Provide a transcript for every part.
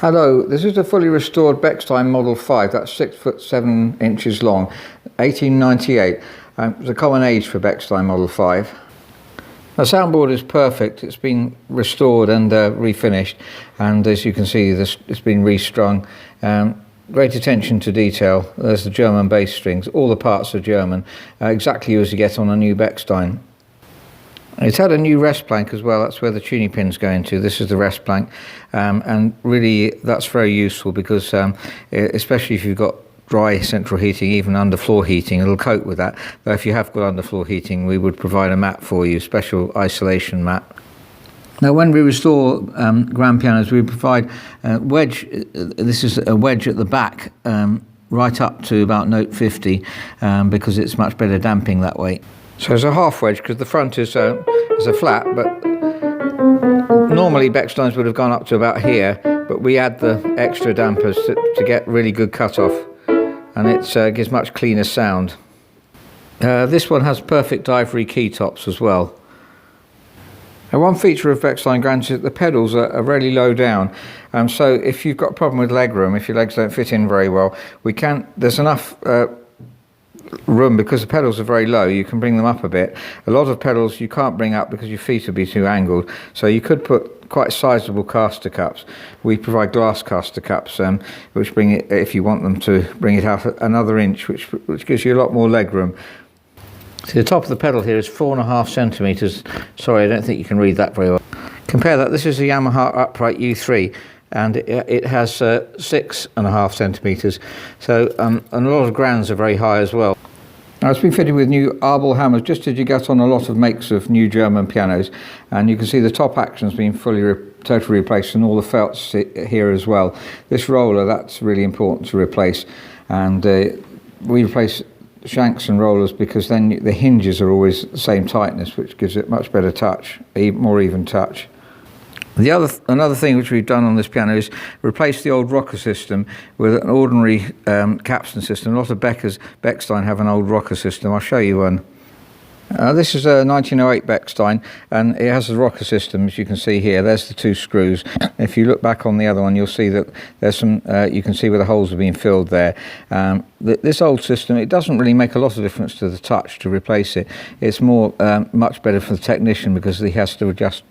Hello, this is a fully restored Bechstein Model 5, that's 6 foot 7 inches long, 1898. It's a common age for Bechstein Model 5. The soundboard is perfect, it's been restored and refinished, and as you can see it's been restrung. Great attention to detail. There's the German bass strings, all the parts are German, exactly as you get on a new Bechstein. It's had a new rest plank as well, that's where the tuning pins go into. This is the rest plank, and really that's very useful because especially if you've got dry central heating, even underfloor heating, it'll cope with that. But if you have got underfloor heating, we would provide a mat for you, special isolation mat. Now when we restore grand pianos, we provide a wedge. This is a wedge at the back, right up to about note 50, because it's much better damping that way. So it's a half wedge because the front is a flat, but normally Bechsteins would have gone up to about here, but we add the extra dampers to get really good cut-off, and it gives much cleaner sound. This one has perfect ivory key tops as well. Now, one feature of Bechstein Grands is that the pedals are really low down, so if you've got a problem with legroom, if your legs don't fit in very well, there's enough room because the pedals are very low. You can bring them up a bit. A lot of pedals you can't bring up because your feet would be too angled, so you could put quite sizable caster cups. We provide glass caster cups, which bring it, if you want them to bring it out another inch, which gives you a lot more leg room. See, the top of the pedal here is 4.5 centimeters. Sorry, I don't think you can read that very well. Compare that. This is a Yamaha upright U3, and it has 6.5 centimeters. So and a lot of grands are very high as well. Now, it's been fitted with new arbel hammers, just as you get on a lot of makes of new German pianos, and you can see the top action's been totally replaced, and all the felts here as well. This roller, that's really important to replace, and we replace shanks and rollers because then the hinges are always the same tightness, which gives it much better touch, more even touch. Another thing which we've done on this piano is replace the old rocker system with an ordinary capstan system. A lot of Bechstein have an old rocker system. I'll show you one. This is a 1908 Bechstein, and it has a rocker system, as you can see here. There's the 2 screws. If you look back on the other one, you'll see that there's some, you can see where the holes have been filled there. This old system, it doesn't really make a lot of difference to the touch to replace it. It's more, much better for the technician because he has to adjust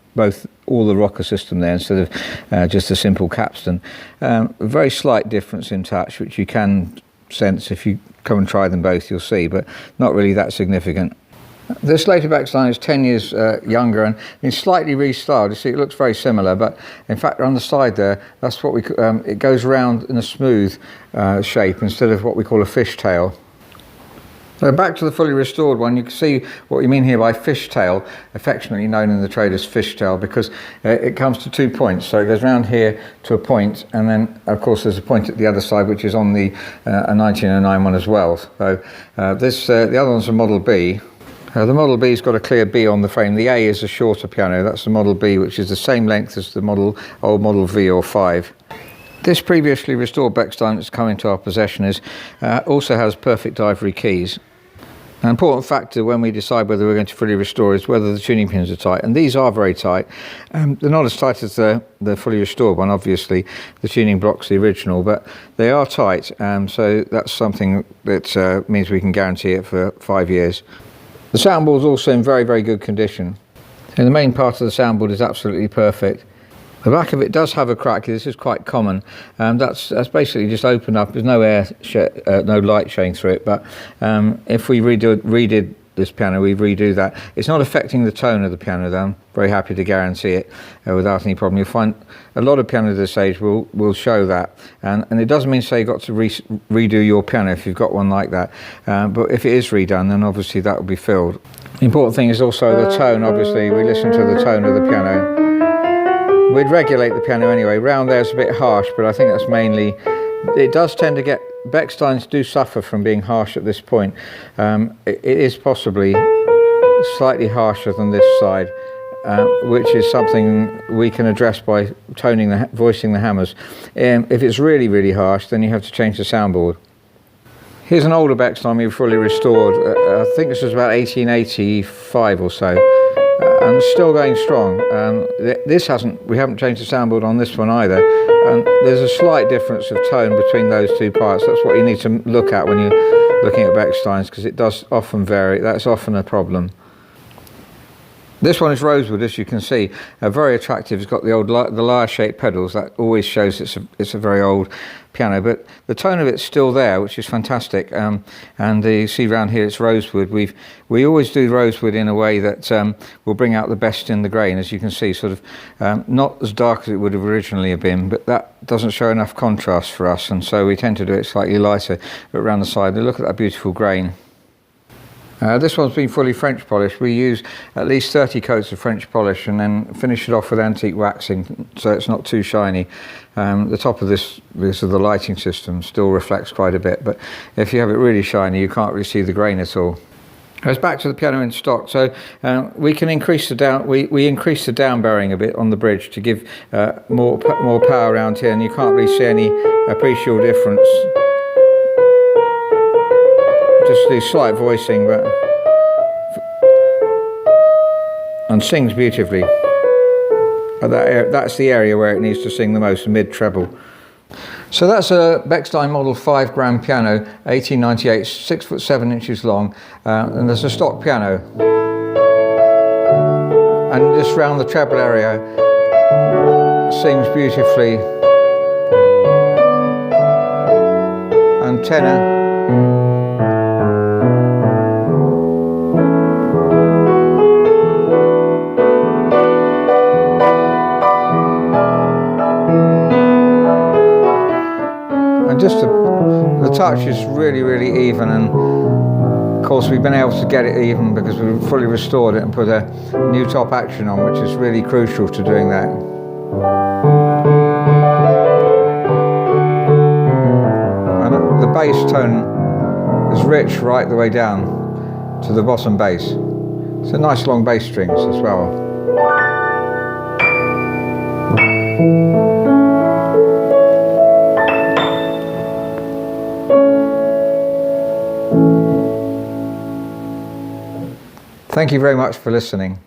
all the rocker system there instead of just a simple capstan. A very slight difference in touch, which you can sense if you come and try them both, you'll see, but not really that significant. This later Bechstein is 10 years younger and been slightly restyled. You see, it looks very similar, but in fact on the side there, that's what it goes around in a smooth shape instead of what we call a fishtail. So back to the fully restored one, you can see what we mean here by fishtail, affectionately known in the trade as fishtail, because it comes to 2 points. So it goes round here to a point, and then of course there's a point at the other side which is on the a 1909 one as well. So the other one's a Model B. The Model B's got a clear B on the frame. The A is a shorter piano. That's the Model B, which is the same length as the old Model V or 5. This previously restored Bechstein that's come into our possession also has perfect ivory keys. An important factor when we decide whether we're going to fully restore is whether the tuning pins are tight, and these are very tight. They're not as tight as the fully restored one, obviously. The tuning block's the original, but they are tight, so that's something that means we can guarantee it for 5 years. The soundboard's also in very, very good condition. And the main part of the soundboard is absolutely perfect. The back of it does have a crack. This is quite common. That's basically just opened up. There's no no light showing through it. But if we redid this piano, we redo that. It's not affecting the tone of the piano, though. I'm very happy to guarantee it without any problem. You'll find a lot of pianos this age will show that, and it doesn't mean say you've got to redo your piano if you've got one like that. But if it is redone, then obviously that will be filled. The important thing is also the tone. Obviously, we listen to the tone of the piano. We'd regulate the piano anyway. Round there is a bit harsh, but I think that's mainly, it does tend to get, Bechsteins do suffer from being harsh at this point. It is possibly slightly harsher than this side, which is something we can address by voicing the hammers. If it's really, really harsh, then you have to change the soundboard. Here's an older Bechstein we've fully restored. I think this was about 1885 or so. And and still going strong. We haven't changed the soundboard on this one either, and there's a slight difference of tone between those two parts. That's what you need to look at when you're looking at Bechsteins, because it does often vary. That's often a problem. This one is Rosewood, as you can see, very attractive. It's got the lyre-shaped pedals. That always shows it's a very old piano, but the tone of it's still there, which is fantastic. And you see around here it's Rosewood. We always do Rosewood in a way that will bring out the best in the grain, as you can see, sort of not as dark as it would have originally been, but that doesn't show enough contrast for us, and so we tend to do it slightly lighter. But around the side, look at that beautiful grain. This one's been fully French polished. We use at least 30 coats of French polish and then finish it off with antique waxing so it's not too shiny. The top of this, because of the lighting system, still reflects quite a bit, but if you have it really shiny you can't really see the grain at all. Goes back to the piano in stock, so we can increase the down. We increase the down bearing a bit on the bridge to give more power around here, and you can't really see any appreciable difference. Just do slight voicing, but and sings beautifully. That's the area where it needs to sing the most, mid treble. So that's a Bechstein Model 5 grand piano, 1898, 6 foot 7 inches long, and there's a stock piano. And just round the treble area, sings beautifully. And tenor. Just the touch is really, really even, and of course we've been able to get it even because we've fully restored it and put a new top action on, which is really crucial to doing that. And the bass tone is rich right the way down to the bottom bass. It's a nice long bass strings as well. Thank you very much for listening.